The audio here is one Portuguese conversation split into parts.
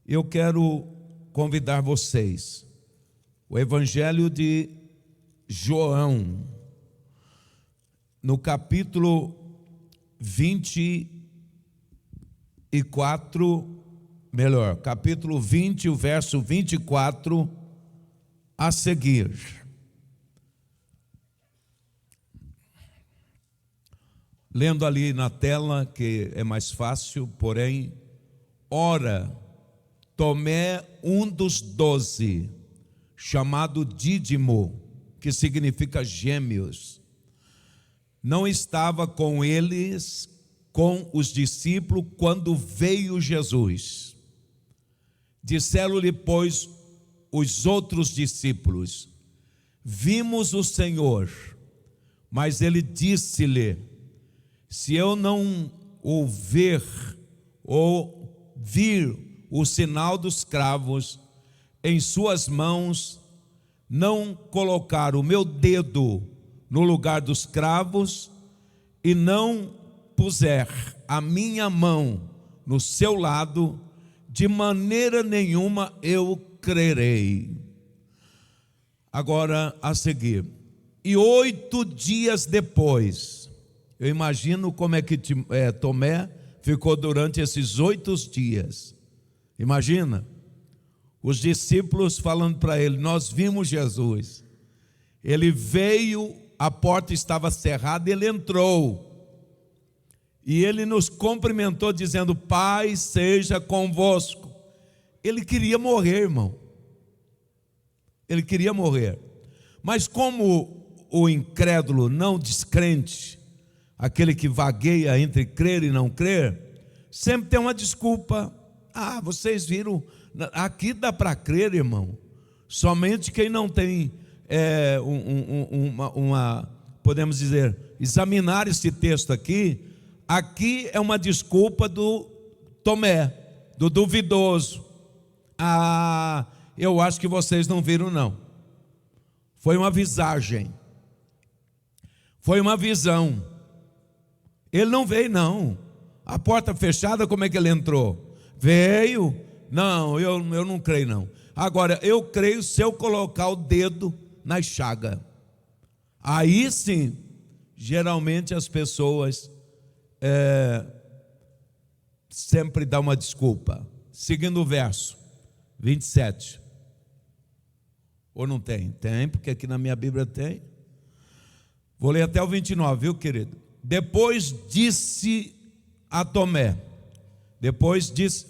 Eu quero convidar vocês, o Evangelho de João, no capítulo capítulo 20, o verso 24 a seguir. Lendo ali na tela, que é mais fácil, porém, ora, Tomé, um dos 12, chamado Dídimo, que significa gêmeos, não estava com eles, com os discípulos, quando veio Jesus. Disseram-lhe, pois, os outros discípulos: vimos o Senhor. Mas ele disse-lhe: se eu não o ver ou vir o sinal dos cravos em suas mãos, não colocar o meu dedo no lugar dos cravos e não puser a minha mão no seu lado, de maneira nenhuma eu crerei. Agora a seguir, e 8 dias depois, eu imagino como é que Tomé ficou durante esses 8 dias. Imagina, os discípulos falando para ele: nós vimos Jesus. Ele veio, a porta estava cerrada, ele entrou. E ele nos cumprimentou dizendo: Pai seja convosco. Ele queria morrer, irmão. Ele queria morrer. Mas como o incrédulo, não descrente, aquele que vagueia entre crer e não crer, sempre tem uma desculpa. Ah, vocês viram, aqui dá para crer, irmão. Somente quem não tem podemos dizer, examinar esse texto aqui é uma desculpa do Tomé, do duvidoso. Ah, eu acho que vocês não viram, não. Foi uma visagem. Foi uma visão. Ele não veio, não. A porta fechada, como é que ele entrou? Veio? Não, eu não creio, não. Agora, eu creio se eu colocar o dedo na chaga. Aí sim, geralmente as pessoas sempre dão uma desculpa. Seguindo o verso 27. Ou não tem? Tem, porque aqui na minha Bíblia tem. Vou ler até o 29, viu, querido? Depois disse a Tomé. Depois disse,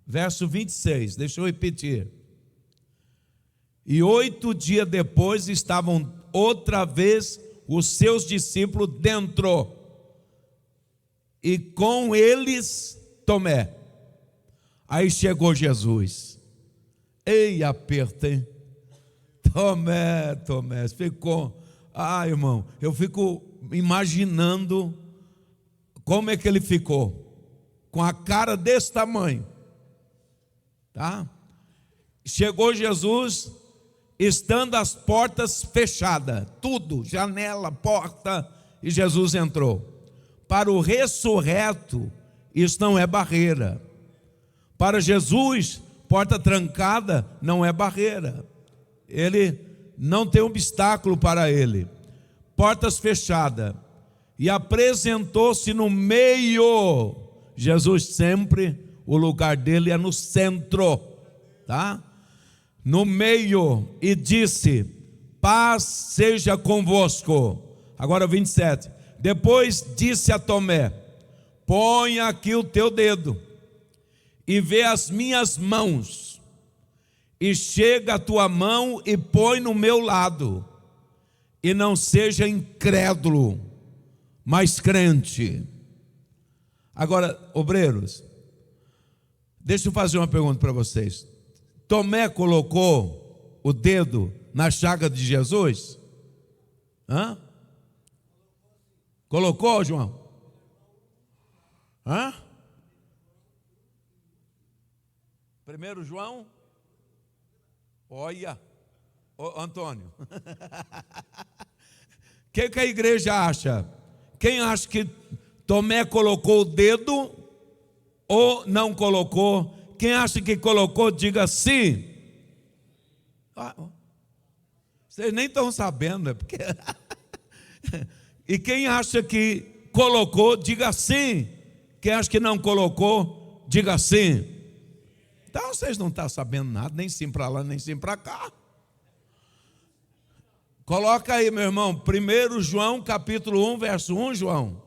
verso 26, deixa eu repetir. E 8 dias depois estavam outra vez os seus discípulos dentro, e com eles Tomé. Aí chegou Jesus. Ei, aperto, hein? Tomé, ficou. Ah, irmão, eu fico imaginando como é que ele ficou, com a cara desse tamanho, tá? Chegou Jesus, estando as portas fechadas, tudo, janela, porta, e Jesus entrou. Para o ressurreto, isso não é barreira. Para Jesus, porta trancada não é barreira. Ele não tem obstáculo para ele. Portas fechadas. E apresentou-se no meio. Jesus sempre, o lugar dele é no centro, tá? No meio, e disse: paz seja convosco. Agora 27. Depois disse a Tomé: põe aqui o teu dedo e vê as minhas mãos, e chega a tua mão e põe no meu lado, e não seja incrédulo, mas crente. Agora, obreiros, deixa eu fazer uma pergunta para vocês. Tomé colocou o dedo na chaga de Jesus? Hã? Colocou, João? Hã? 1 João? Olha, Antônio. O que a igreja acha? Quem acha que Tomé colocou o dedo ou não colocou? Quem acha que colocou, diga sim. Vocês nem estão sabendo, porque... E quem acha que colocou, diga sim. Quem acha que não colocou, diga sim. Então vocês não estão sabendo nada, nem sim para lá, nem sim para cá. Coloca aí, meu irmão, 1 João capítulo 1, verso 1, João.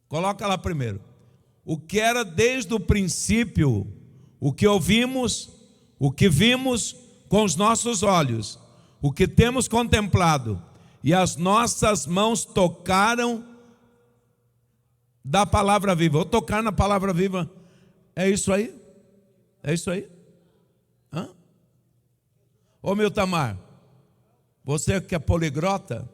Coloca lá primeiro. O que era desde o princípio, o que ouvimos, o que vimos com os nossos olhos, o que temos contemplado, e as nossas mãos tocaram da palavra viva. Ou tocar na palavra viva, é isso aí? É isso aí? Ô meu Tamar, você que é poliglota?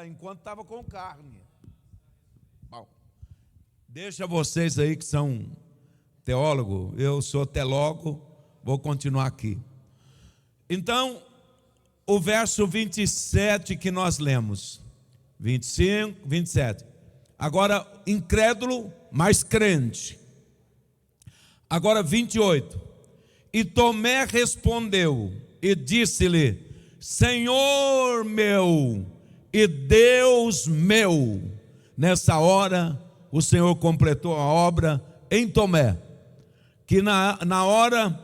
Enquanto estava com carne. Bom, deixa vocês aí que são teólogos, eu sou teólogo, vou continuar aqui. Então, o verso 27 que nós lemos, 25, 27. Agora, incrédulo, mas crente. Agora, 28. E Tomé respondeu e disse-lhe: Senhor meu e Deus meu. Nessa hora, o Senhor completou a obra em Tomé, que na hora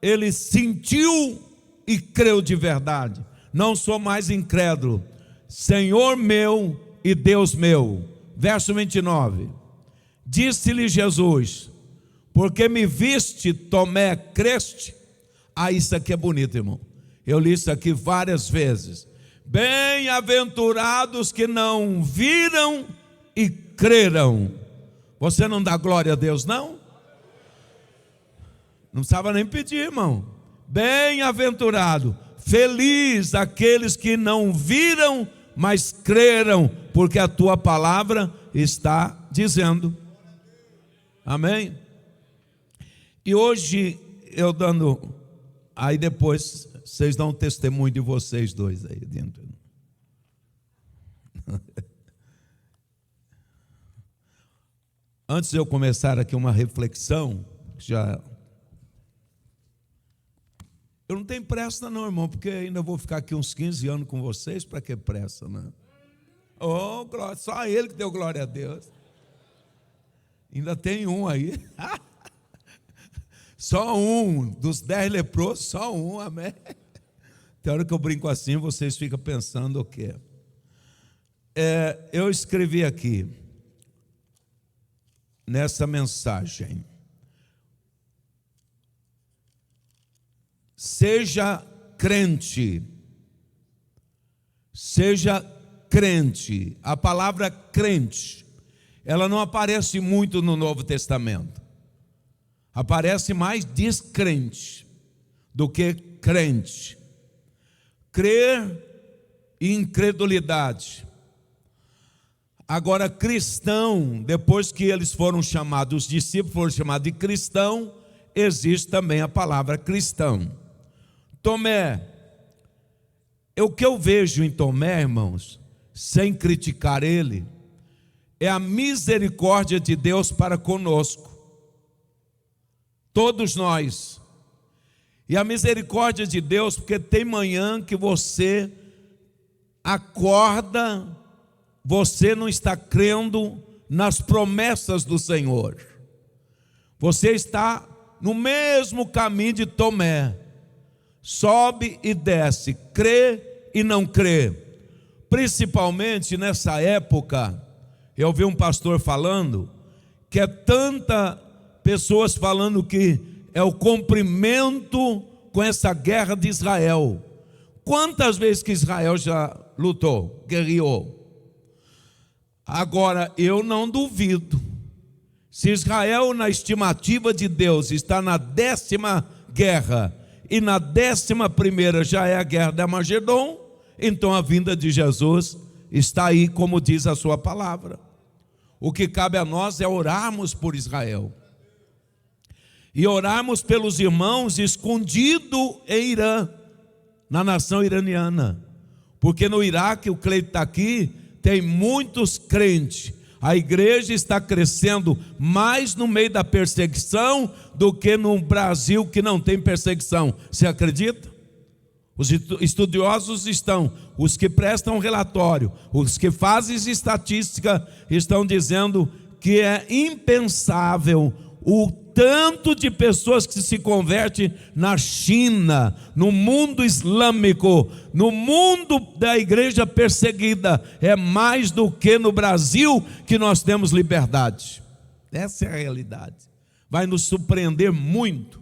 ele sentiu e creu de verdade. Não sou mais incrédulo. Senhor meu e Deus meu. Verso 29. Disse-lhe Jesus: porque me viste, Tomé, creste? Isso aqui é bonito, irmão. Eu li isso aqui várias vezes. Bem-aventurados que não viram e creram. Você não dá glória a Deus, não? Não precisava nem pedir, irmão. Bem-aventurado, feliz aqueles que não viram, mas creram, porque a tua palavra está dizendo. Amém? E hoje eu dando, aí depois vocês dão testemunho de vocês dois aí dentro. Antes de eu começar aqui uma reflexão, eu não tenho pressa não, irmão, porque ainda vou ficar aqui uns 15 anos com vocês, para que pressa, né? Oh, glória, só ele que deu glória a Deus. Ainda tem um aí. Só um, dos 10 leprosos, só um, amém? Tem hora que eu brinco assim, vocês ficam pensando o quê? Eu escrevi aqui, nessa mensagem: seja crente. Seja crente. A palavra crente, ela não aparece muito no Novo Testamento. Aparece mais descrente do que crente. Crer e incredulidade. Agora, cristão, depois que eles foram chamados, os discípulos foram chamados de cristão, existe também a palavra cristão. Tomé, o que eu vejo em Tomé, irmãos, sem criticar ele, é a misericórdia de Deus para conosco, todos nós. E a misericórdia de Deus, porque tem manhã que você acorda, você não está crendo nas promessas do Senhor. Você está no mesmo caminho de Tomé. Sobe e desce, crê e não crê. Principalmente nessa época, eu vi um pastor falando que é tanta pessoas falando que é o cumprimento com essa guerra de Israel. Quantas vezes que Israel já lutou, guerreou? Agora, eu não duvido. Se Israel, na estimativa de Deus, está na 10ª guerra, e na 11ª já é a guerra de Armagedon, então a vinda de Jesus está aí, como diz a sua palavra. O que cabe a nós é orarmos por Israel. E orarmos pelos irmãos escondidos em Irã. na nação iraniana, porque no Iraque, o Cleito está aqui, tem muitos crentes. A igreja está crescendo mais no meio da perseguição do que no Brasil, que não tem perseguição. Você acredita? Os estudiosos estão, os que prestam relatório, os que fazem estatística, estão dizendo que é impensável o tanto de pessoas que se convertem na China, no mundo islâmico, no mundo da igreja perseguida, é mais do que no Brasil, que nós temos liberdade. Essa é a realidade. Vai nos surpreender muito.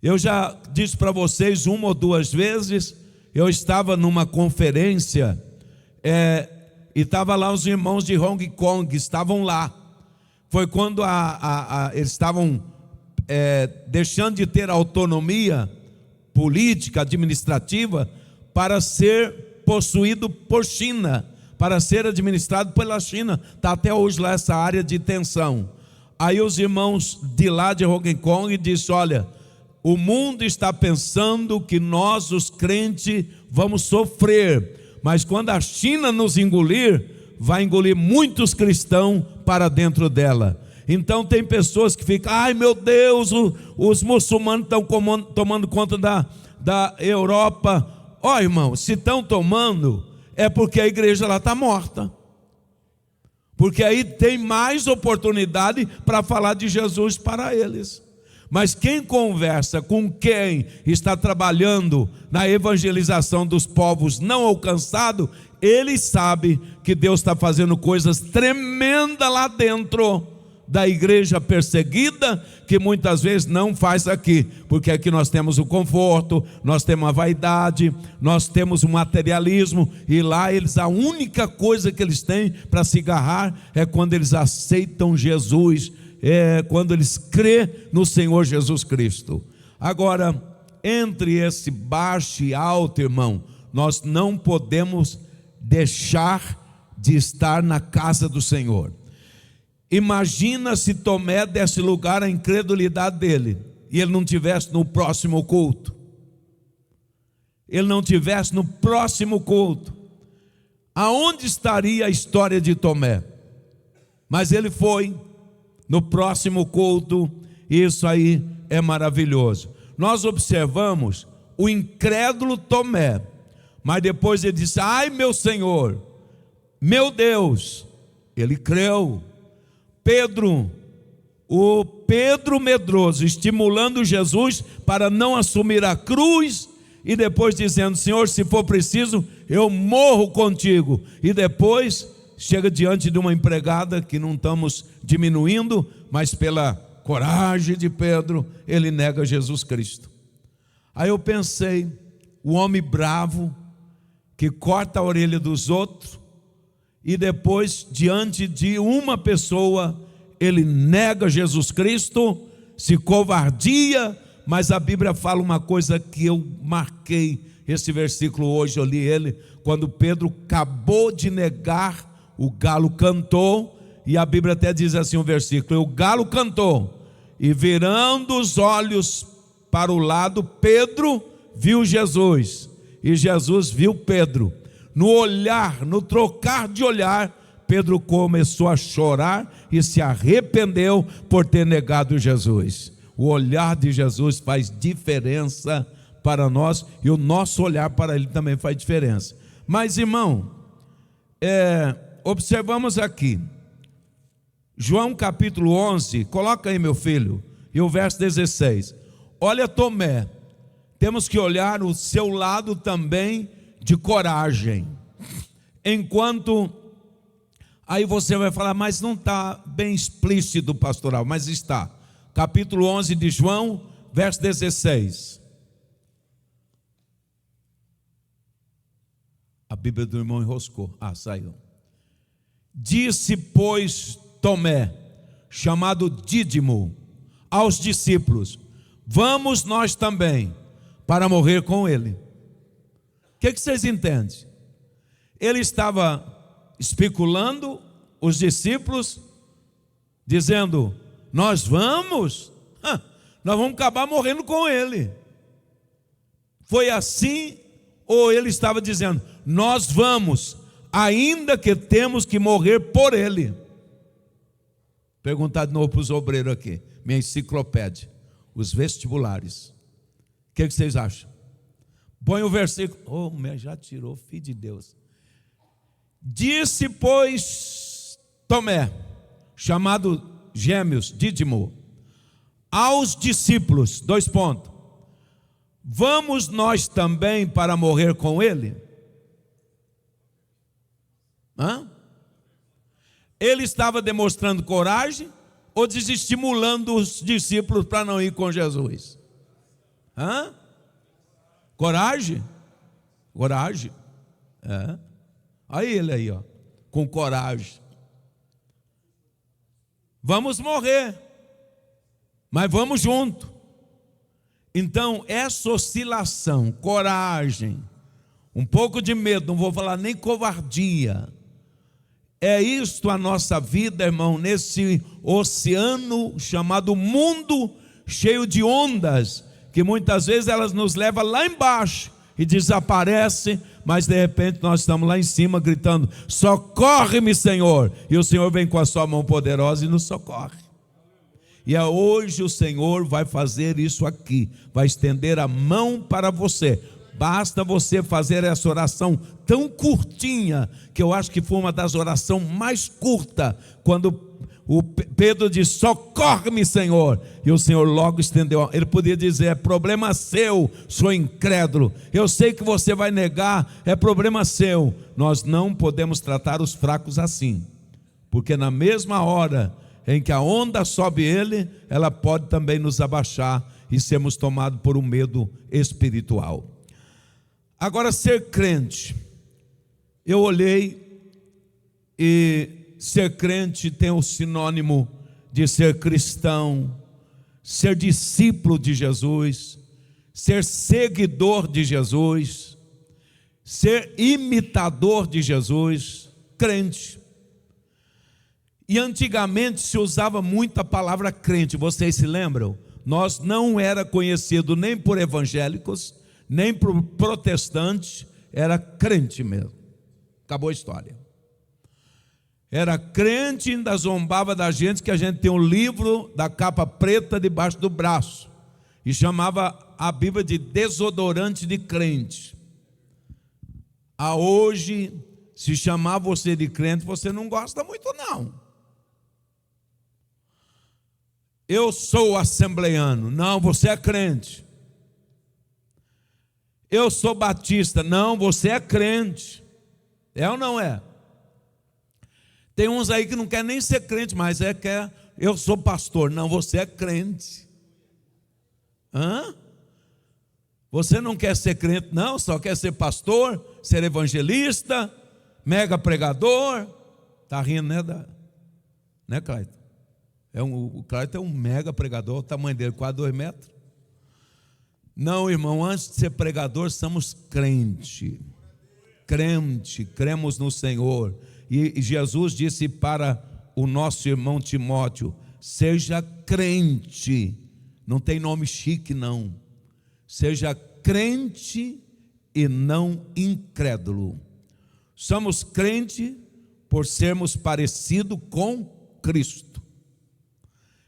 Eu já disse para vocês uma ou duas vezes, eu estava numa conferência, e estavam lá os irmãos de Hong Kong, estavam lá. Foi quando eles estavam deixando de ter autonomia política, administrativa, para ser possuído por China, para ser administrado pela China. Está até hoje lá essa área de tensão. Aí os irmãos de lá de Hong Kong disseram: olha, o mundo está pensando que nós, os crentes, vamos sofrer, mas quando a China nos engolir, vai engolir muitos cristãos para dentro dela. Então tem pessoas que ficam: ai meu Deus, os muçulmanos estão tomando conta da Europa. Ó irmão, se estão tomando, é porque a igreja lá está morta, porque aí tem mais oportunidade para falar de Jesus para eles. Mas quem conversa com quem está trabalhando na evangelização dos povos não alcançados, ele sabe que Deus está fazendo coisas tremendas lá dentro da igreja perseguida, que muitas vezes não faz aqui, porque aqui nós temos o conforto, nós temos a vaidade, nós temos o materialismo, e lá a única coisa que eles têm para se agarrar é quando eles aceitam Jesus, quando eles crêem no Senhor Jesus Cristo. Agora, entre esse baixo e alto, irmão, nós não podemos deixar de estar na casa do Senhor. Imagina se Tomé desse lugar à incredulidade dele, e ele não tivesse no próximo culto. Ele não tivesse no próximo culto. Aonde estaria a história de Tomé? Mas ele foi no próximo culto, e isso aí é maravilhoso. Nós observamos o incrédulo Tomé, mas depois ele disse: ai meu Senhor, meu Deus. Ele creu. O Pedro medroso, estimulando Jesus para não assumir a cruz, e depois dizendo: Senhor, se for preciso, eu morro contigo. E depois chega diante de uma empregada, que não estamos diminuindo, mas pela coragem de Pedro, ele nega Jesus Cristo. Aí eu pensei: o homem bravo, que corta a orelha dos outros, e depois, diante de uma pessoa, ele nega Jesus Cristo, se covardia. Mas a Bíblia fala uma coisa que eu marquei, esse versículo hoje, eu li ele, quando Pedro acabou de negar, o galo cantou, e a Bíblia até diz assim, um versículo: o galo cantou, e virando os olhos para o lado, Pedro viu Jesus, e Jesus viu Pedro. No olhar, no trocar de olhar, Pedro começou a chorar e se arrependeu por ter negado Jesus. O olhar de Jesus faz diferença para nós, e o nosso olhar para ele também faz diferença. Mas irmão, observamos aqui João capítulo 11, coloca aí meu filho, e o verso 16. Olha Tomé, temos que olhar o seu lado também de coragem. Enquanto, aí você vai falar: mas não está bem explícito, pastoral. Mas está, capítulo 11 de João, verso 16. A Bíblia do irmão enroscou, saiu. Disse, pois, Tomé, chamado Dídimo, aos discípulos: vamos nós também para morrer com ele. O que vocês entendem? Ele estava especulando os discípulos, dizendo: nós vamos acabar morrendo com ele. Foi assim, ou ele estava dizendo: nós vamos, ainda que temos que morrer por ele? Perguntar de novo para os obreiros aqui, minha enciclopédia, os vestibulares. O que vocês acham? Põe o versículo. Oh, já tirou, filho de Deus. Disse, pois, Tomé, chamado Gêmeos, Dídimo, aos discípulos, 2 pontos: vamos nós também para morrer com ele? Ele estava demonstrando coragem ou desestimulando os discípulos para não ir com Jesus? Coragem? Coragem. Aí ele aí, ó, com coragem. Vamos morrer, mas vamos junto. Então, essa oscilação, coragem, um pouco de medo, não vou falar nem covardia, é isto a nossa vida, irmão, nesse oceano chamado mundo, cheio de ondas, que muitas vezes elas nos levam lá embaixo e desaparecem, mas de repente nós estamos lá em cima gritando: socorre-me, Senhor, e o Senhor vem com a sua mão poderosa e nos socorre. E hoje o Senhor vai fazer isso aqui, vai estender a mão para você. Basta você fazer essa oração tão curtinha, que eu acho que foi uma das orações mais curtas, quando o Pedro disse: socorre-me, Senhor, e o Senhor logo estendeu. Ele podia dizer: é problema seu, sou incrédulo, eu sei que você vai negar, é problema seu. Nós não podemos tratar os fracos assim, porque na mesma hora em que a onda sobe ele, ela pode também nos abaixar e sermos tomados por um medo espiritual. Agora, ser crente, eu olhei e ser crente tem o sinônimo de ser cristão, ser discípulo de Jesus, ser seguidor de Jesus, ser imitador de Jesus, crente. E antigamente se usava muito a palavra crente, vocês se lembram? Nós não era conhecido nem por evangélicos, nem por protestantes, era crente mesmo. Acabou a história. Era crente, ainda zombava da gente, que a gente tem um livro da capa preta debaixo do braço, e chamava a Bíblia de desodorante de crente. Hoje, se chamar você de crente, você não gosta muito não. Eu sou assembleiano. Não, você é crente. Eu sou batista. Não, você é crente. É ou não é? Tem uns aí que não quer nem ser crente, mas quer. Eu sou pastor. Não, você é crente. Você não quer ser crente, não, só quer ser pastor, ser evangelista, mega pregador. Está rindo, né, Clayton? O Clayton é um mega pregador, o tamanho dele quase 2 metros. Não, irmão, antes de ser pregador, somos crente, cremos no Senhor. E Jesus disse para o nosso irmão Timóteo: seja crente, não tem nome chique não, seja crente e não incrédulo. Somos crente por sermos parecidos com Cristo.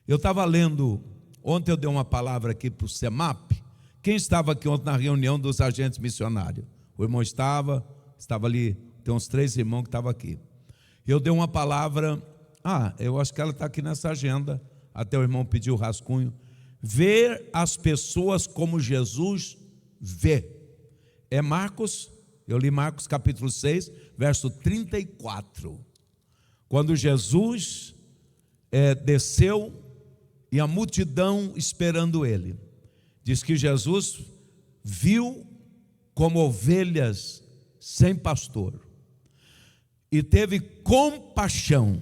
Eu estava lendo, ontem eu dei uma palavra aqui para o CEMAP. Quem estava aqui ontem na reunião dos agentes missionários? O irmão estava ali, tem uns 3 irmãos que estavam aqui. Eu dei uma palavra, eu acho que ela está aqui nessa agenda, até o irmão pediu o rascunho. Ver as pessoas como Jesus vê. É Marcos, eu li Marcos capítulo 6, verso 34. Quando Jesus desceu e a multidão esperando ele, diz que Jesus viu como ovelhas sem pastor e teve compaixão.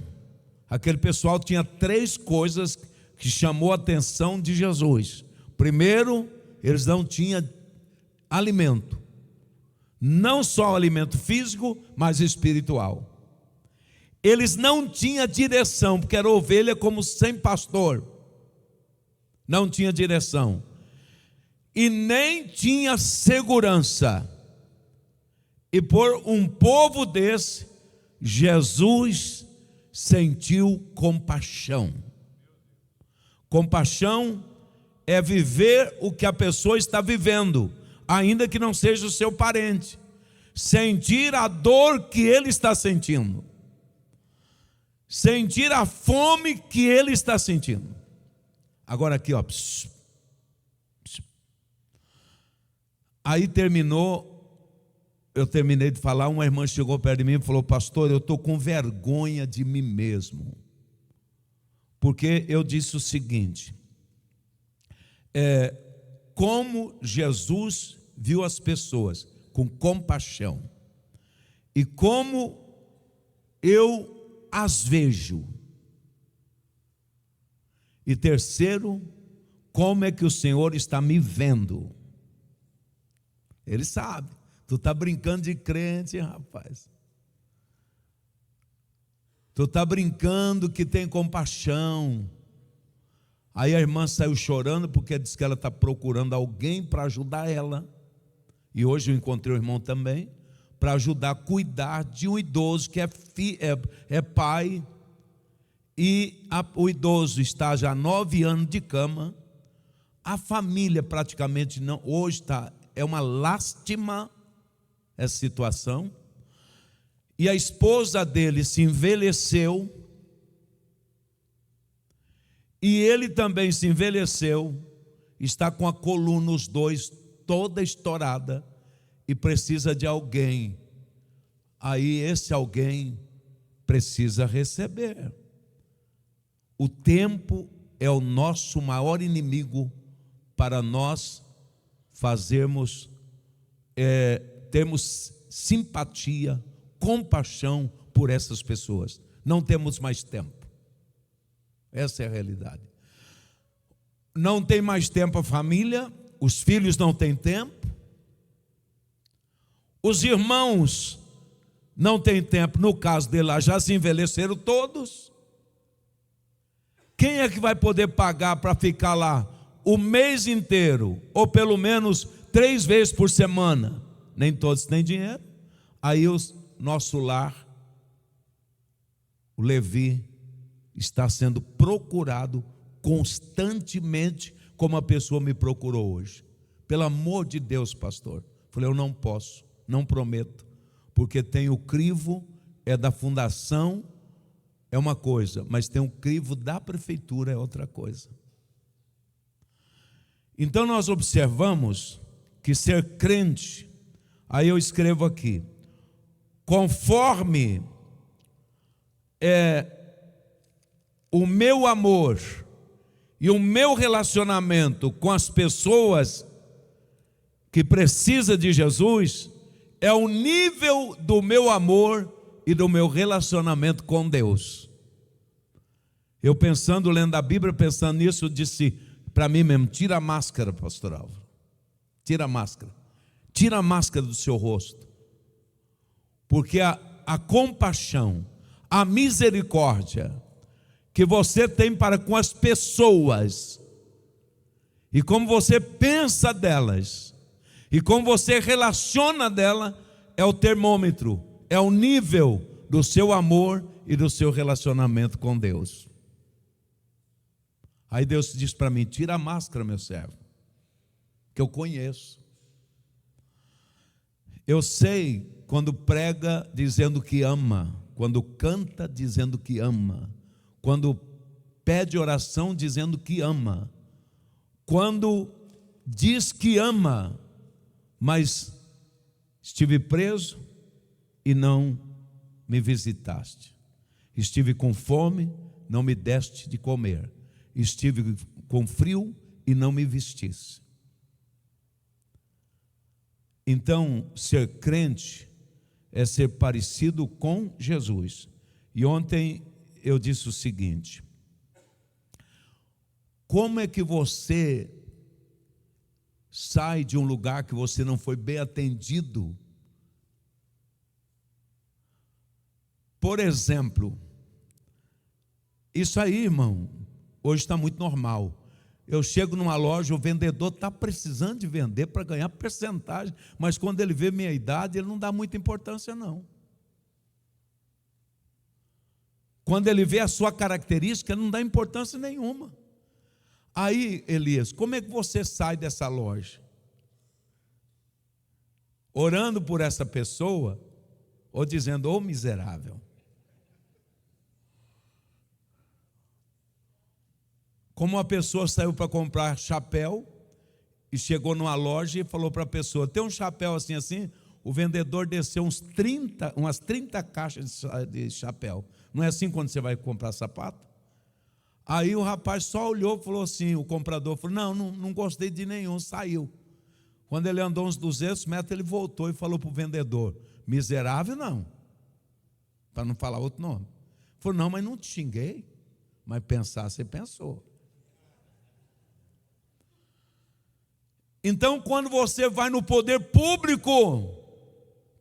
Aquele pessoal tinha 3 coisas que chamou a atenção de Jesus. Primeiro, eles não tinham alimento, não só alimento físico, mas espiritual. Eles não tinham direção, porque era ovelha como sem pastor, não tinha direção. e nem tinha segurança. E por um povo desse, Jesus sentiu compaixão. Compaixão é viver o que a pessoa está vivendo, ainda que não seja o seu parente. Sentir a dor que ele está sentindo. Sentir a fome que ele está sentindo. Agora aqui, ó. Aí eu terminei de falar, uma irmã chegou perto de mim e falou: pastor, eu estou com vergonha de mim mesmo. Porque eu disse o seguinte, como Jesus viu as pessoas com compaixão, e como eu as vejo. E terceiro, como é que o Senhor está me vendo? Ele sabe. Tu está brincando de crente, rapaz. Tu está brincando que tem compaixão. Aí a irmã saiu chorando porque disse que ela está procurando alguém para ajudar ela. E hoje eu encontrei o irmão também, para ajudar a cuidar de um idoso que é pai. E o idoso está já há 9 anos de cama. A família praticamente não. Hoje é uma lástima essa situação. E a esposa dele se envelheceu. E ele também se envelheceu. Está com a coluna, os dois, toda estourada. E precisa de alguém. Aí esse alguém precisa receber. O tempo é o nosso maior inimigo para nós fazermos, termos simpatia, compaixão por essas pessoas. Não temos mais tempo. Essa é a realidade. Não tem mais tempo a família, os filhos não têm tempo, os irmãos não têm tempo. No caso dele lá, já se envelheceram todos. Quem é que vai poder pagar para ficar lá o mês inteiro, ou pelo menos 3 vezes por semana? Nem todos têm dinheiro. Aí o nosso lar, o Levi, está sendo procurado constantemente, como a pessoa me procurou hoje. Pelo amor de Deus, pastor. Falei, eu não posso, não prometo, porque tem o crivo, é da fundação, é uma coisa, mas tem um crivo da prefeitura, é outra coisa. Então nós observamos que ser crente, aí eu escrevo aqui, conforme o meu amor e o meu relacionamento com as pessoas que precisam de Jesus, é o nível do meu amor e do meu relacionamento com Deus. Eu pensando, lendo a Bíblia, pensando nisso, eu disse para mim mesmo: tira a máscara, pastor Álvaro. Tira a máscara. Tira a máscara do seu rosto. Porque a compaixão, a misericórdia que você tem para com as pessoas, e como você pensa delas, e como você relaciona dela, é o termômetro, é o nível do seu amor e do seu relacionamento com Deus. Aí Deus diz para mim: tira a máscara, meu servo, que eu conheço. Eu sei quando prega dizendo que ama, quando canta dizendo que ama, quando pede oração dizendo que ama, quando diz que ama, mas estive preso e não me visitaste. Estive com fome, não me deste de comer. Estive com frio e não me vestisse. Então, ser crente é ser parecido com Jesus. E ontem eu disse o seguinte: como é que você sai de um lugar que você não foi bem atendido? Por exemplo, isso aí, irmão, hoje está muito normal. Eu chego numa loja, o vendedor está precisando de vender para ganhar porcentagem, mas quando ele vê minha idade, ele não dá muita importância, não. Quando ele vê a sua característica, ele não dá importância nenhuma. Aí, Elias, como é que você sai dessa loja? Orando por essa pessoa, ou dizendo, ô miserável. Como uma pessoa saiu para comprar chapéu e chegou numa loja e falou para a pessoa, tem um chapéu assim, assim? O vendedor desceu umas 30 caixas de chapéu. Não é assim quando você vai comprar sapato? Aí o rapaz só olhou e falou assim, o comprador falou, não gostei de nenhum, saiu. Quando ele andou uns 200 metros, ele voltou e falou para o vendedor, miserável não, para não falar outro nome. Falou, não, mas não te xinguei, mas pensar você pensou. Então, quando você vai no poder público,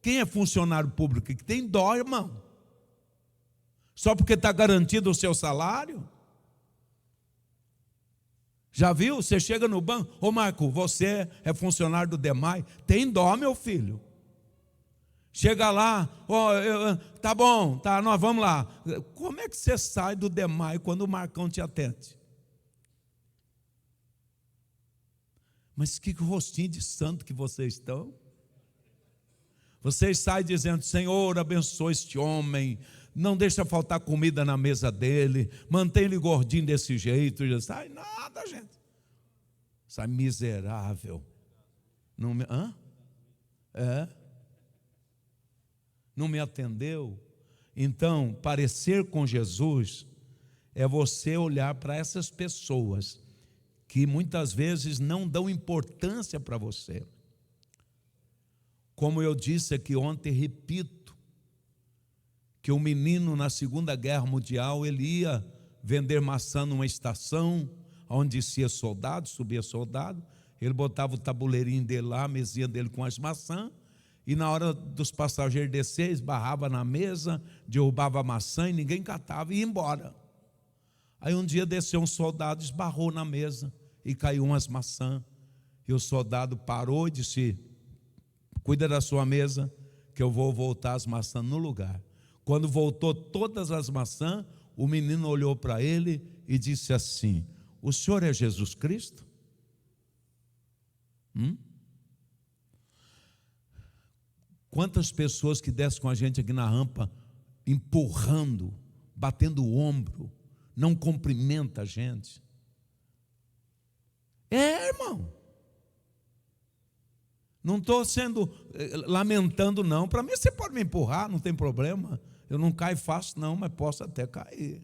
quem é funcionário público que tem dó, irmão? Só porque está garantido o seu salário? Já viu? Você chega no banco, ô Marco, você é funcionário do DEMAI, tem dó, meu filho. Chega lá, tá bom, tá, nós vamos lá. Como é que você sai do DEMAI quando o Marcão te atende? Mas que rostinho de santo que vocês estão. Vocês saem dizendo, Senhor, abençoa este homem, não deixa faltar comida na mesa dele, mantém ele gordinho desse jeito. Já sai nada, gente. Sai miserável. Não me, não me atendeu. Então, parecer com Jesus é você olhar para essas pessoas que muitas vezes não dão importância para você. Como eu disse aqui ontem, repito, que um menino na Segunda Guerra Mundial, ele ia vender maçã numa estação, onde descia soldado, subia soldado, ele botava o tabuleirinho dele lá, a mesinha dele com as maçãs, e na hora dos passageiros descer, esbarrava na mesa, derrubava a maçã e ninguém catava e ia embora. Aí um dia desceu um soldado, esbarrou na mesa e caiu umas maçãs, e o soldado parou e disse, cuida da sua mesa, que eu vou voltar as maçãs no lugar. Quando voltou todas as maçãs, o menino olhou para ele e disse assim, o senhor é Jesus Cristo? Quantas pessoas que descem com a gente aqui na rampa, empurrando, batendo o ombro, não cumprimenta a gente. Irmão. Não estou lamentando não. Para mim você pode me empurrar, não tem problema. Eu não caio fácil não, mas posso até cair.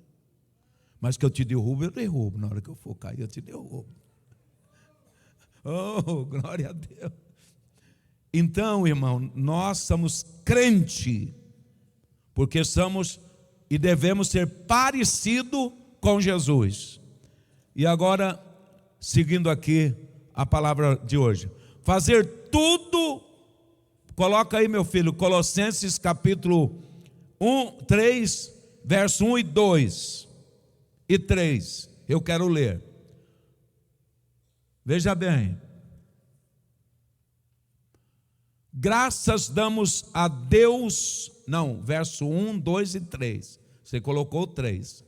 Mas que eu te derrubo, eu derrubo. Na hora que eu for cair, eu te derrubo. Oh, glória a Deus. Então, irmão, nós somos crente, porque somos e devemos ser parecidos com Jesus. E agora, seguindo aqui a palavra de hoje. Fazer tudo, coloca aí meu filho, Colossenses capítulo 3, verso 1 e 2 e 3, eu quero ler. Veja bem. Graças damos a Deus, verso 1, 2 e 3, você colocou 3.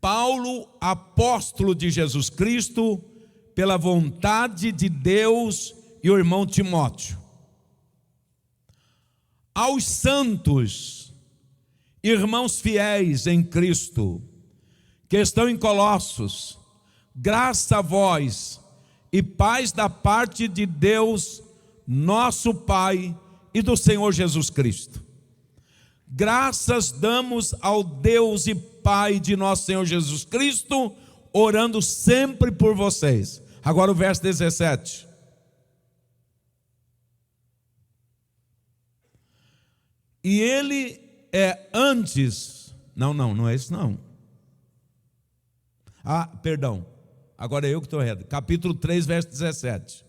Paulo, apóstolo de Jesus Cristo, pela vontade de Deus, e o irmão Timóteo. Aos santos, irmãos fiéis em Cristo, que estão em Colossos, graça a vós e paz da parte de Deus, nosso Pai, e do Senhor Jesus Cristo. Graças damos ao Deus e Pai de nosso Senhor Jesus Cristo, orando sempre por vocês. Agora o verso 17. E ele é antes. Não é isso não. Perdão. Agora é eu que estou errado. Capítulo 3, verso 17.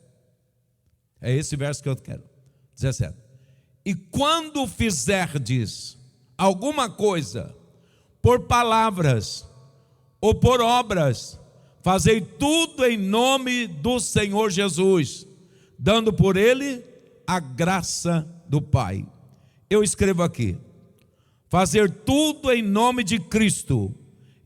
É esse verso que eu quero. 17. E quando fizerdes alguma coisa por palavras ou por obras, fazei tudo em nome do Senhor Jesus, dando por ele a graça do Pai. Eu escrevo aqui: fazer tudo em nome de Cristo,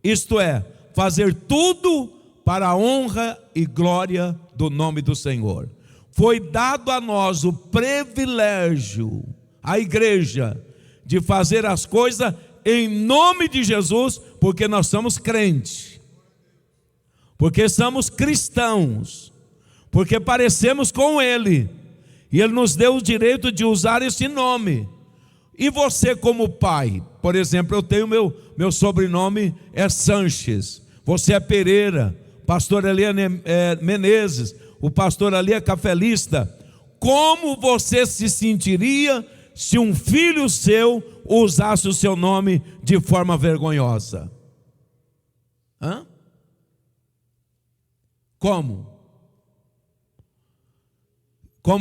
isto é, fazer tudo para a honra e glória do nome do Senhor. Foi dado a nós o privilégio, a igreja, de fazer as coisas em nome de Jesus, porque nós somos crentes, porque somos cristãos, porque parecemos com Ele, e Ele nos deu o direito de usar esse nome. E você, como pai, por exemplo, eu tenho meu sobrenome é Sanches, você é Pereira, pastor Eliane Menezes, o pastor ali é Cafelista. Como você se sentiria se um filho seu usasse o seu nome de forma vergonhosa? Como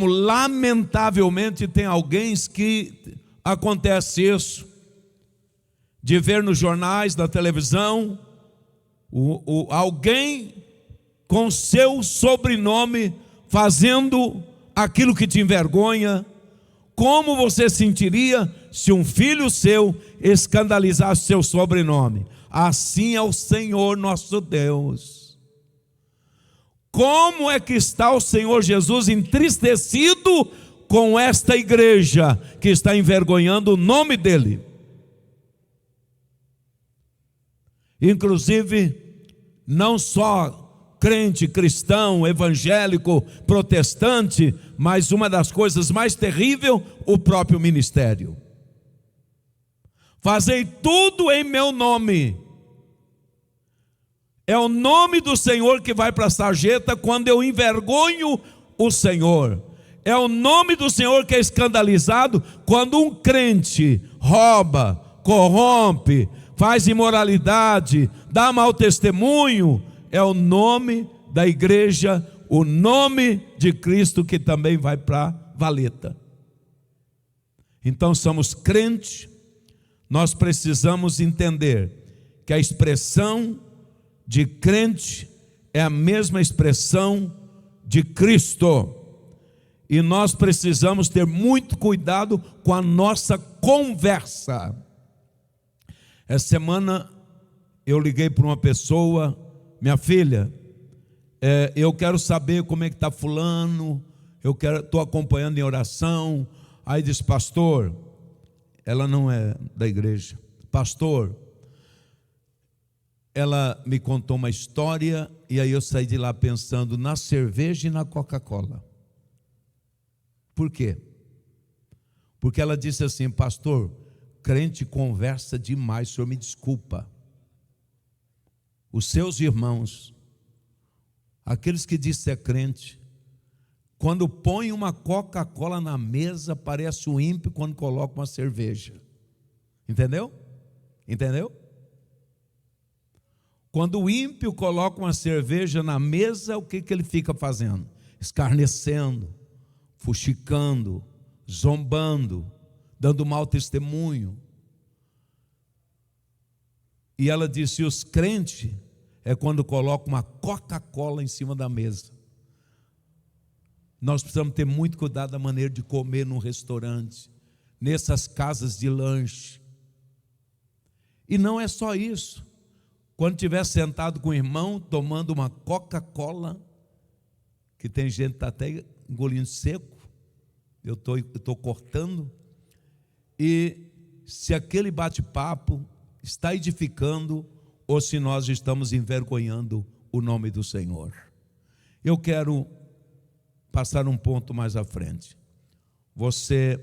lamentavelmente tem alguém que acontece isso, de ver nos jornais, na televisão, alguém com seu sobrenome fazendo aquilo que te envergonha. Como você sentiria se um filho seu escandalizasse seu sobrenome? Assim é o Senhor nosso Deus. Como é que está o Senhor Jesus entristecido com esta igreja que está envergonhando o nome dele? Inclusive, não só crente, cristão, evangélico, protestante, mas uma das coisas mais terríveis, o próprio ministério. Fazei tudo em meu nome. É o nome do Senhor que vai para a sarjeta quando eu envergonho o Senhor. É o nome do Senhor que é escandalizado quando um crente rouba, corrompe, faz imoralidade, dá mau testemunho. É o nome da igreja, o nome de Cristo que também vai para a valeta. Então somos crentes, nós precisamos entender que a expressão de crente é a mesma expressão de Cristo. E nós precisamos ter muito cuidado com a nossa conversa. Essa semana eu liguei para uma pessoa: minha filha, eu quero saber como é que está fulano, estou acompanhando em oração. Aí disse: pastor, ela não é da igreja, pastor, ela me contou uma história, e aí eu saí de lá pensando na cerveja e na Coca-Cola. Por quê? Porque ela disse assim: pastor, crente conversa demais, o senhor me desculpa. Os seus irmãos, aqueles que dizem ser crente, quando põe uma Coca-Cola na mesa, parece um ímpio quando coloca uma cerveja. Entendeu? Entendeu? Quando o ímpio coloca uma cerveja na mesa, o que ele fica fazendo? Escarnecendo, fuxicando, zombando, dando mau testemunho. E ela disse: os crentes é quando colocam uma Coca-Cola em cima da mesa. Nós precisamos ter muito cuidado da maneira de comer num restaurante, nessas casas de lanche. E não é só isso. Quando estiver sentado com o irmão, tomando uma Coca-Cola, que tem gente que está até engolindo seco, eu estou cortando, e se aquele bate-papo está edificando, ou se nós estamos envergonhando o nome do Senhor. Eu quero passar um ponto mais à frente. Você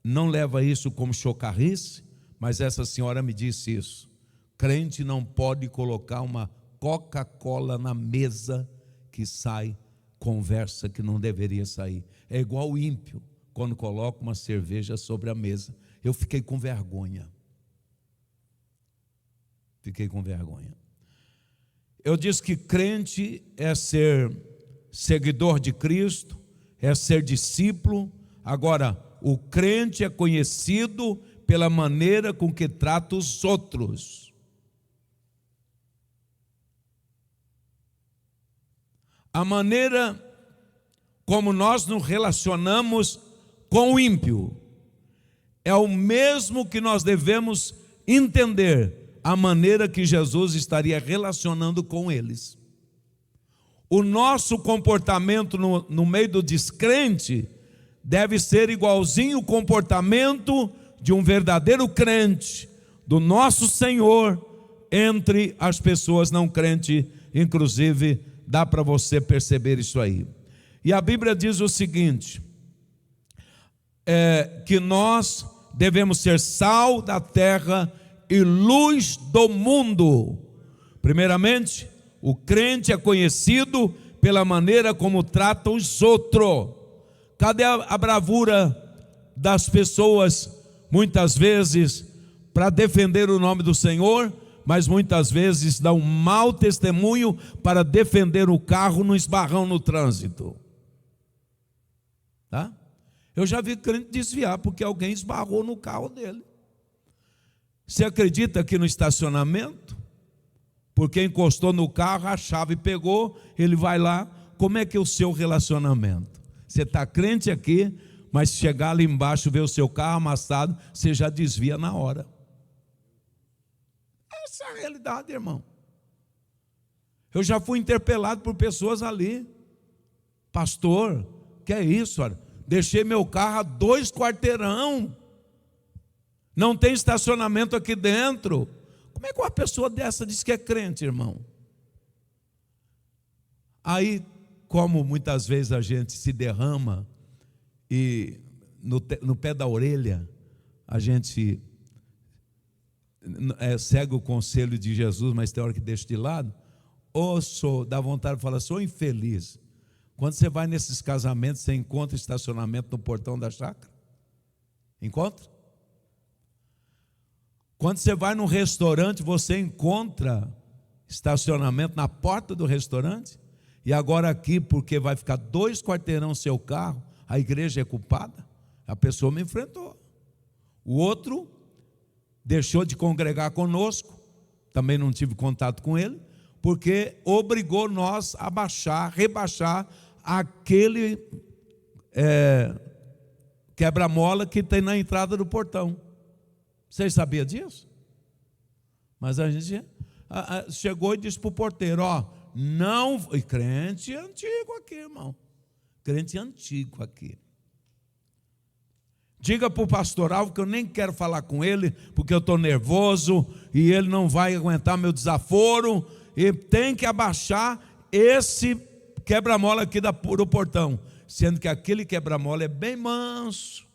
não leva isso como chocarrice, mas essa senhora me disse isso: crente não pode colocar uma Coca-Cola na mesa, que sai conversa que não deveria sair. É igual o ímpio quando coloca uma cerveja sobre a mesa. Eu fiquei com vergonha. Fiquei com vergonha. Eu disse que crente é ser seguidor de Cristo, é ser discípulo. Agora, o crente é conhecido pela maneira com que trata os outros. a maneira como nós nos relacionamos com o ímpio é o mesmo que nós devemos entender a maneira que Jesus estaria relacionando com eles. O nosso comportamento no meio do descrente deve ser igualzinho o comportamento de um verdadeiro crente, do nosso Senhor, entre as pessoas não crentes. Inclusive, dá para você perceber isso aí. E a Bíblia diz o seguinte, que nós devemos ser sal da terra e luz do mundo. Primeiramente, o crente é conhecido pela maneira como trata os outros. Cadê a bravura das pessoas, muitas vezes, para defender o nome do Senhor, mas muitas vezes dá um mau testemunho para defender o carro no esbarrão no trânsito? Tá? Eu já vi crente desviar porque alguém esbarrou no carro dele. Você acredita que no estacionamento, porque encostou no carro, a chave pegou, ele vai lá? Como é que é o seu relacionamento? Você está crente aqui, mas se chegar ali embaixo, ver o seu carro amassado, você já desvia na hora. Essa é a realidade, irmão. Eu já fui interpelado por pessoas ali. Pastor, que é isso? Olha, deixei meu carro a 2 quarteirão. Não tem estacionamento aqui dentro. Como é que uma pessoa dessa diz que é crente, irmão? Aí, como muitas vezes a gente se derrama e no pé da orelha a gente segue o conselho de Jesus, mas tem hora que deixa de lado, dá vontade de falar, sou infeliz. Quando você vai nesses casamentos, você encontra estacionamento no portão da chácara? Encontra? Quando você vai num restaurante, você encontra estacionamento na porta do restaurante? E agora aqui, porque vai ficar 2 quarteirão seu carro, a igreja é culpada? A pessoa me enfrentou. O outro deixou de congregar conosco, também não tive contato com ele, porque obrigou nós a rebaixar aquele quebra-mola que tem na entrada do portão. Vocês sabiam disso? Mas a gente chegou e disse para o porteiro, não, e crente antigo aqui, irmão, crente antigo aqui. Diga para o pastor Alvo que eu nem quero falar com ele, porque eu estou nervoso e ele não vai aguentar meu desaforo, e tem que abaixar esse quebra-mola aqui do portão, sendo que aquele quebra-mola é bem manso,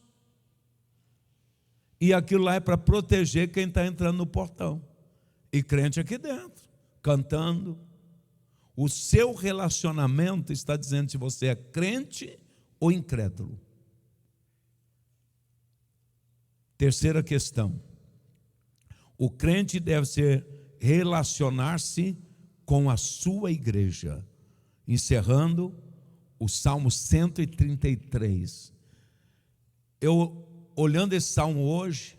e aquilo lá é para proteger quem está entrando no portão, e crente aqui dentro, cantando. O seu relacionamento está dizendo se você é crente ou incrédulo. Terceira questão, o crente deve relacionar-se com a sua igreja. Encerrando o Salmo 133. Eu, olhando esse salmo hoje,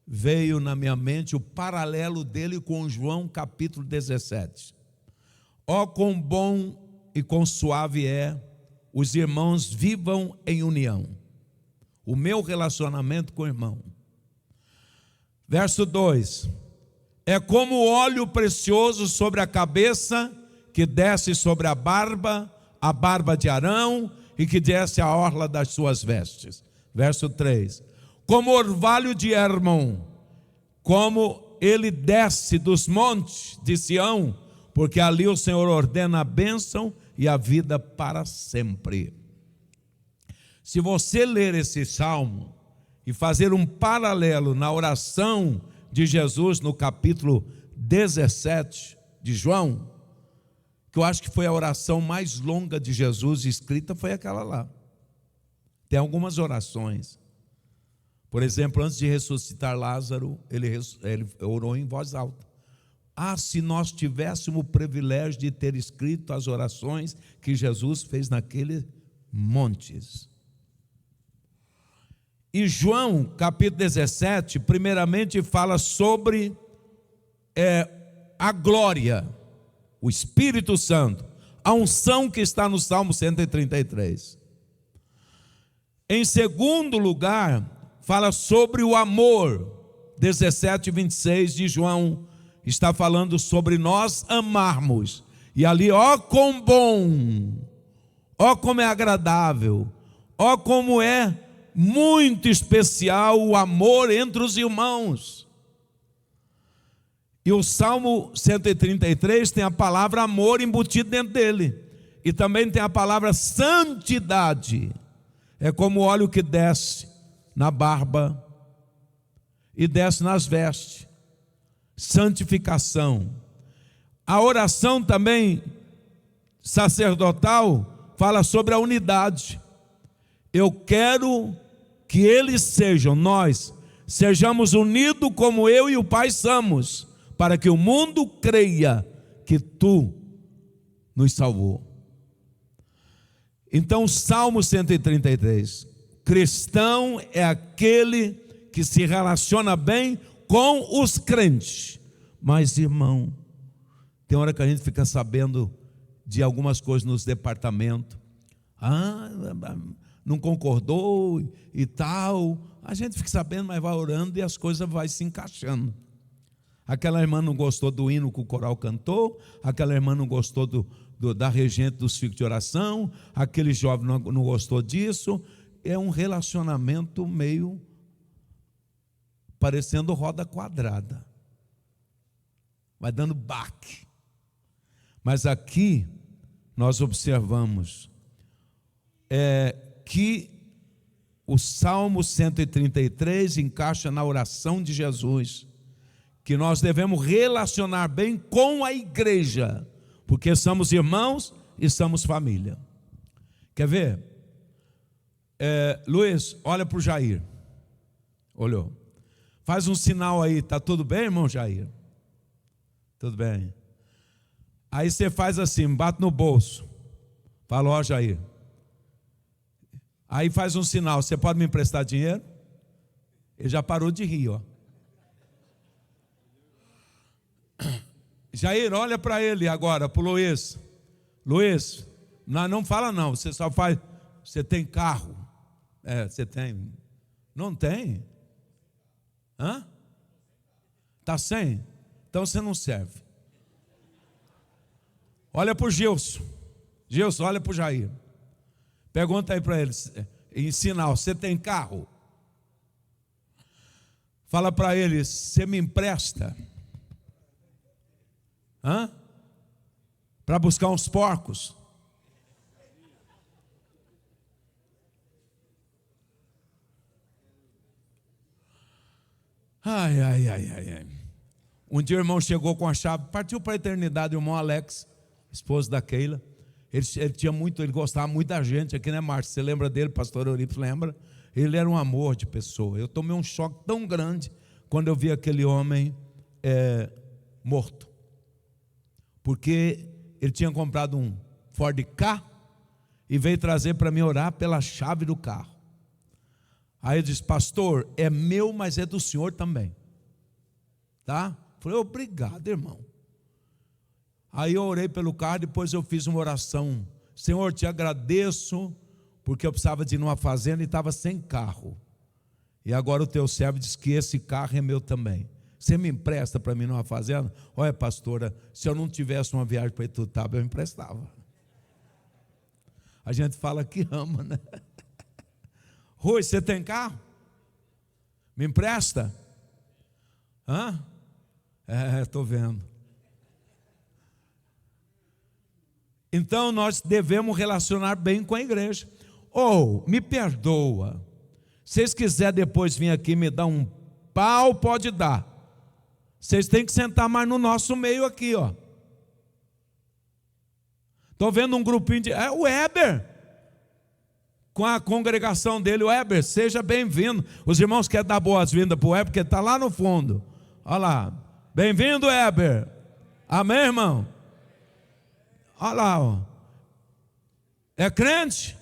veio na minha mente o paralelo dele com João capítulo 17. Quão bom e quão suave é os irmãos vivam em união. O meu relacionamento com o irmão. Verso 2: é como óleo precioso sobre a cabeça, que desce sobre a barba de Arão, e que desce a orla das suas vestes. Verso 3: como orvalho de Hermon, como ele desce dos montes de Sião, porque ali o Senhor ordena a bênção e a vida para sempre. Se você ler esse salmo e fazer um paralelo na oração de Jesus no capítulo 17 de João, que eu acho que foi a oração mais longa de Jesus escrita, foi aquela lá. Tem algumas orações. Por exemplo, antes de ressuscitar Lázaro, ele orou em voz alta. Se nós tivéssemos o privilégio de ter escrito as orações que Jesus fez naqueles montes. E João, capítulo 17, primeiramente fala sobre a glória, o Espírito Santo, a unção que está no Salmo 133. Em segundo lugar, fala sobre o amor. 17 e 26 de João está falando sobre nós amarmos. E ali, ó quão bom, ó como é agradável, ó como é muito especial o amor entre os irmãos. E o Salmo 133 tem a palavra amor embutido dentro dele. E também tem a palavra santidade. É como o óleo que desce na barba e desce nas vestes. Santificação. A oração também sacerdotal fala sobre a unidade. Eu quero que eles sejam, nós, sejamos unidos como eu e o Pai somos, para que o mundo creia que tu nos salvou. Então, Salmo 133, cristão é aquele que se relaciona bem com os crentes. Mas, irmão, tem hora que a gente fica sabendo de algumas coisas nos departamentos. Não concordou e tal. A gente fica sabendo, mas vai orando e as coisas vão se encaixando. Aquela irmã não gostou do hino que o coral cantou, aquela irmã não gostou da regente dos filhos de oração, aquele jovem não gostou disso. É um relacionamento meio parecendo roda quadrada, vai dando baque. Mas aqui nós observamos que o Salmo 133 encaixa na oração de Jesus, que nós devemos relacionar bem com a igreja, porque somos irmãos e somos família. Quer ver? Luiz, olha para o Jair. Olhou. Faz um sinal aí, está tudo bem, irmão Jair? Tudo bem. Aí você faz assim, bate no bolso. Fala, ó Jair. Aí faz um sinal, você pode me emprestar dinheiro? Ele já parou de rir, ó. Jair, olha para ele agora, para o Luiz. Luiz, não fala não, você só faz. Você tem carro? Você tem. Não tem? Hã? Está sem? Então você não serve. Olha para o Gilson. Gilson, olha para o Jair. Pergunta aí para ele, em sinal, você tem carro? Fala para ele, você me empresta? Para buscar uns porcos? Ai. Um dia o irmão chegou com a chave, partiu para a eternidade, o irmão Alex, esposo da Keila. Ele gostava muito da gente aqui, né, Márcio? Você lembra dele, pastor Euripides lembra? Ele era um amor de pessoa. Eu tomei um choque tão grande quando eu vi aquele homem morto. Porque ele tinha comprado um Ford Ka e veio trazer para mim orar pela chave do carro. Aí ele disse, pastor, é meu, mas é do senhor também. Tá? Falei, obrigado, irmão. Aí eu orei pelo carro, depois eu fiz uma oração. Senhor, te agradeço, porque eu precisava de ir numa fazenda e estava sem carro. E agora o teu servo diz que esse carro é meu também. Você me empresta para mim numa fazenda? Olha, pastora, se eu não tivesse uma viagem para Itutaba, eu emprestava. A gente fala que ama, né? Rui, você tem carro? Me empresta? Estou vendo. Então nós devemos relacionar bem com a igreja. Me perdoa. Se vocês quiserem depois vir aqui me dar um pau, pode dar. Vocês têm que sentar mais no nosso meio aqui, ó. Estou vendo um grupinho de... o Weber. Com a congregação dele, o Weber, seja bem-vindo. Os irmãos querem dar boas-vindas para o Weber, porque está lá no fundo. Olha lá. Bem-vindo, Weber. Amém, irmão? Olha lá, ó. É crente?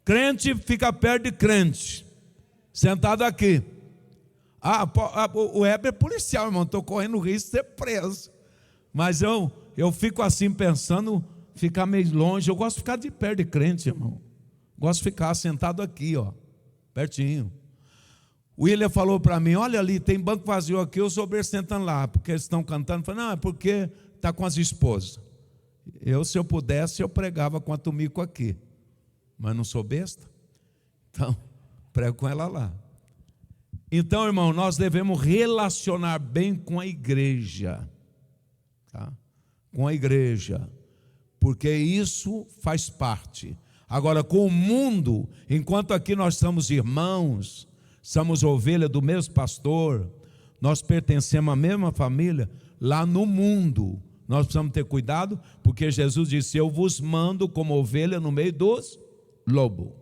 Crente fica perto de crente. Sentado aqui. O Weber é policial, irmão. Estou correndo o risco de ser preso. Mas eu fico assim pensando, ficar meio longe. Eu gosto de ficar de perto de crente, irmão. Gosto de ficar sentado aqui, ó, pertinho. O William falou para mim: olha ali, tem banco vazio aqui, eu sou sentando lá, porque eles estão cantando. Eu falei: não, é porque está com as esposas. Se eu pudesse, eu pregava com a Tumico aqui, mas não sou besta, então prego com ela lá. Então, irmão, nós devemos relacionar bem com a igreja, tá? Com a igreja, porque isso faz parte. Agora, com o mundo, enquanto aqui nós somos irmãos, somos ovelha do mesmo pastor, nós pertencemos à mesma família, lá no mundo nós precisamos ter cuidado, porque Jesus disse: eu vos mando como ovelha no meio dos lobos.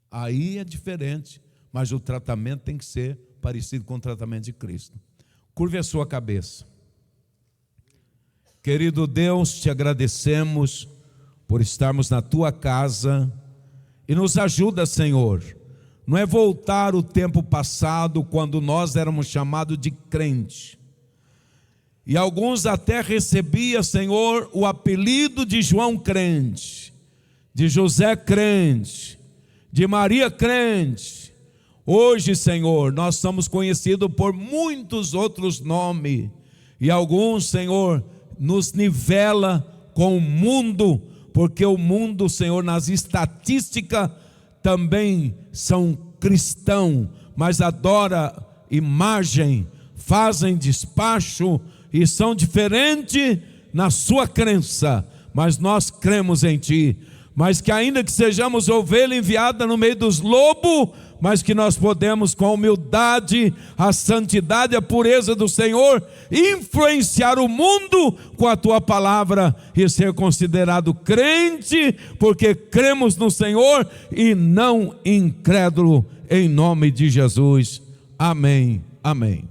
Aí é diferente, mas o tratamento tem que ser parecido com o tratamento de Cristo. Curve a sua cabeça. Querido Deus, te agradecemos por estarmos na tua casa, e nos ajuda, Senhor, não é voltar o tempo passado, quando nós éramos chamados de crente, e alguns até recebiam, Senhor, o apelido de João crente, de José crente, de Maria crente. Hoje, Senhor, nós somos conhecidos por muitos outros nomes, e alguns, Senhor, nos nivela com o mundo, porque o mundo, Senhor, nas estatísticas também são cristãos, mas adora imagem, fazem despacho e são diferentes na sua crença, mas nós cremos em Ti. Mas que ainda que sejamos ovelha enviada no meio dos lobos, mas que nós podemos, com a humildade, a santidade, a pureza do Senhor, influenciar o mundo com a Tua palavra e ser considerado crente, porque cremos no Senhor e não incrédulo, em nome de Jesus. Amém, amém.